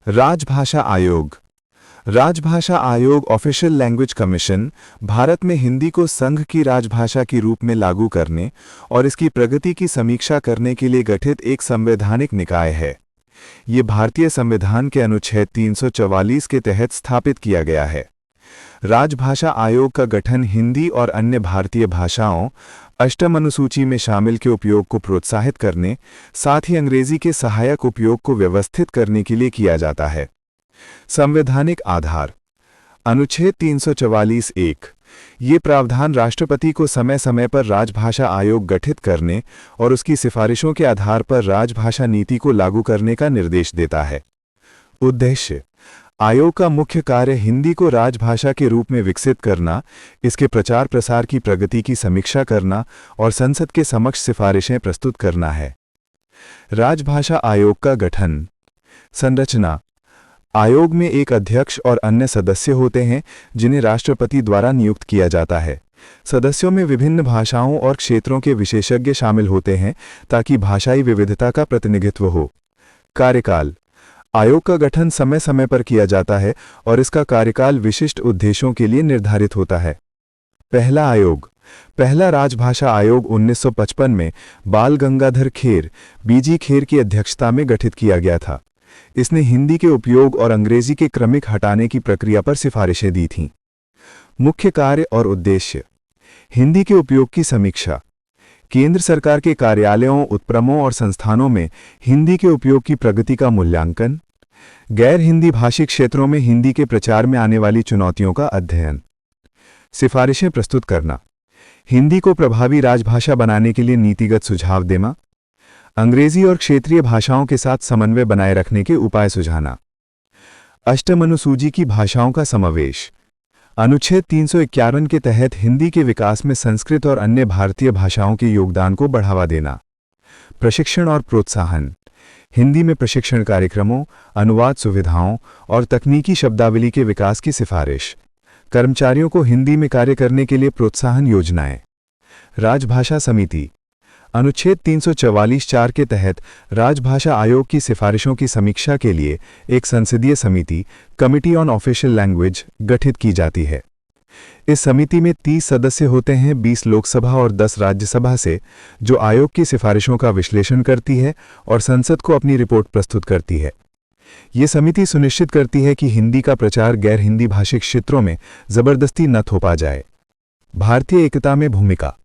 राजभाषा आयोग। राजभाषा आयोग ऑफिशियल लैंग्वेज कमीशन भारत में हिंदी को संघ की राजभाषा के रूप में लागू करने और इसकी प्रगति की समीक्षा करने के लिए गठित एक संवैधानिक निकाय है। ये भारतीय संविधान के अनुच्छेद 344 के तहत स्थापित किया गया है। राजभाषा आयोग का गठन हिंदी और अन्य भारतीय भाषाओं अष्टम अनुसूची में शामिल के उपयोग को प्रोत्साहित करने, साथ ही अंग्रेजी के सहायक उपयोग को व्यवस्थित करने के लिए किया जाता है। संवैधानिक आधार अनुच्छेद 344(1) ये प्रावधान राष्ट्रपति को समय समय पर राजभाषा आयोग गठित करने और उसकी सिफारिशों के आधार पर राजभाषा नीति को लागू करने का निर्देश देता है। उद्देश्य: आयोग का मुख्य कार्य हिंदी को राजभाषा के रूप में विकसित करना, इसके प्रचार प्रसार की प्रगति की समीक्षा करना और संसद के समक्ष सिफारिशें प्रस्तुत करना है। राजभाषा आयोग का गठन। संरचना: आयोग में एक अध्यक्ष और अन्य सदस्य होते हैं जिन्हें राष्ट्रपति द्वारा नियुक्त किया जाता है। सदस्यों में विभिन्न भाषाओं और क्षेत्रों के विशेषज्ञ शामिल होते हैं ताकि भाषाई विविधता का प्रतिनिधित्व हो। कार्यकाल: आयोग का गठन समय समय पर किया जाता है और इसका कार्यकाल विशिष्ट उद्देश्यों के लिए निर्धारित होता है। पहला आयोग। पहला राजभाषा आयोग 1955 में बाल गंगाधर खेर, बीजी खेर की अध्यक्षता में गठित किया गया था। इसने हिंदी के उपयोग और अंग्रेजी के क्रमिक हटाने की प्रक्रिया पर सिफारिशें दी थीं। मुख्य कार्य और उद्देश्य: हिंदी के उपयोग की समीक्षा, केंद्र सरकार के कार्यालयों, उपक्रमों और संस्थानों में हिंदी के उपयोग की प्रगति का मूल्यांकन, गैर हिंदी भाषी क्षेत्रों में हिंदी के प्रचार में आने वाली चुनौतियों का अध्ययन। सिफारिशें प्रस्तुत करना, हिंदी को प्रभावी राजभाषा बनाने के लिए नीतिगत सुझाव देना, अंग्रेजी और क्षेत्रीय भाषाओं के साथ समन्वय बनाए रखने के उपाय सुझाना। अष्टम अनुसूची की भाषाओं का समावेश। अनुच्छेद 351 के तहत हिंदी के विकास में संस्कृत और अन्य भारतीय भाषाओं के योगदान को बढ़ावा देना। प्रशिक्षण और प्रोत्साहन। हिंदी में प्रशिक्षण कार्यक्रमों, अनुवाद सुविधाओं और तकनीकी शब्दावली के विकास की सिफारिश। कर्मचारियों को हिंदी में कार्य करने के लिए प्रोत्साहन योजनाएं। राजभाषा समिति। अनुच्छेद 344(4) के तहत राजभाषा आयोग की सिफारिशों की समीक्षा के लिए एक संसदीय समिति, कमिटी ऑन ऑफिशियल लैंग्वेज, गठित की जाती है। इस समिति में 30 सदस्य होते हैं, 20 लोकसभा और 10 राज्यसभा से, जो आयोग की सिफारिशों का विश्लेषण करती है और संसद को अपनी रिपोर्ट प्रस्तुत करती है। ये समिति सुनिश्चित करती है कि हिंदी का प्रचार गैर हिंदी भाषी क्षेत्रों में जबरदस्ती न थोपा जाए। भारतीय एकता में भूमिका।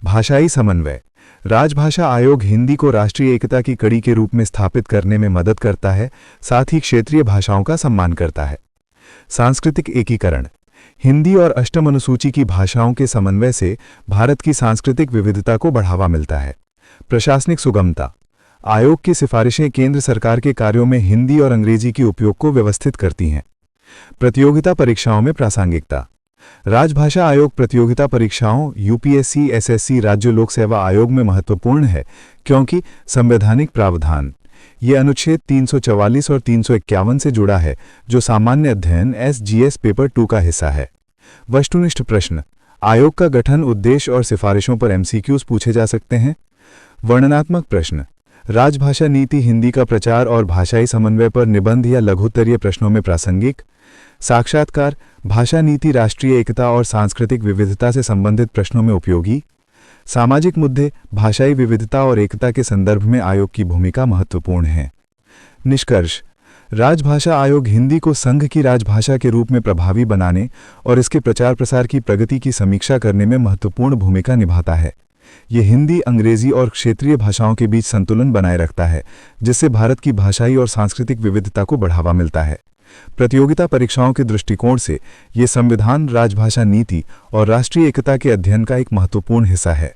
भाषाई समन्वय। राजभाषा आयोग हिंदी को राष्ट्रीय एकता की कड़ी के रूप में स्थापित करने में मदद करता है, साथ ही क्षेत्रीय भाषाओं का सम्मान करता है। सांस्कृतिक एकीकरण। हिंदी और अष्टम अनुसूची की भाषाओं के समन्वय से भारत की सांस्कृतिक विविधता को बढ़ावा मिलता है। प्रशासनिक सुगमता। आयोग की सिफारिशें केंद्र सरकार के कार्यों में हिंदी और अंग्रेजी के उपयोग को व्यवस्थित करती हैं। प्रतियोगिता परीक्षाओं में प्रासंगिकता। राजभाषा आयोग प्रतियोगिता परीक्षाओं यूपीएससी, एसएससी, राज्य लोक सेवा आयोग में महत्वपूर्ण है क्योंकि संवैधानिक प्रावधान। ये अनुच्छेद 344 और 351 से जुड़ा है, जो सामान्य अध्ययन एसजीएस पेपर 2 का हिस्सा है। वस्तुनिष्ठ प्रश्न। आयोग का गठन, उद्देश्य और सिफारिशों पर एमसीक्यूज पूछे जा सकते हैं। वर्णनात्मक प्रश्न। राजभाषा नीति हिंदी का प्रचार और भाषाई समन्वय पर निबंध या लघुत्तरीय प्रश्नों में प्रासंगिक। साक्षात्कार। भाषा नीति राष्ट्रीय एकता और सांस्कृतिक विविधता से संबंधित प्रश्नों में उपयोगी। सामाजिक मुद्दे। भाषाई विविधता और एकता के संदर्भ में आयोग की भूमिका महत्वपूर्ण है। निष्कर्ष। राजभाषा आयोग हिंदी को संघ की राजभाषा के रूप में प्रभावी बनाने और इसके प्रचार प्रसार की प्रगति की समीक्षा करने में महत्वपूर्ण भूमिका निभाता है। ये हिंदी, अंग्रेजी और क्षेत्रीय भाषाओं के बीच संतुलन बनाए रखता है, जिससे भारत की भाषाई और सांस्कृतिक विविधता को बढ़ावा मिलता है। प्रतियोगिता परीक्षाओं के दृष्टिकोण से ये संविधान, राजभाषा नीति और राष्ट्रीय एकता के अध्ययन का एक महत्वपूर्ण हिस्सा है।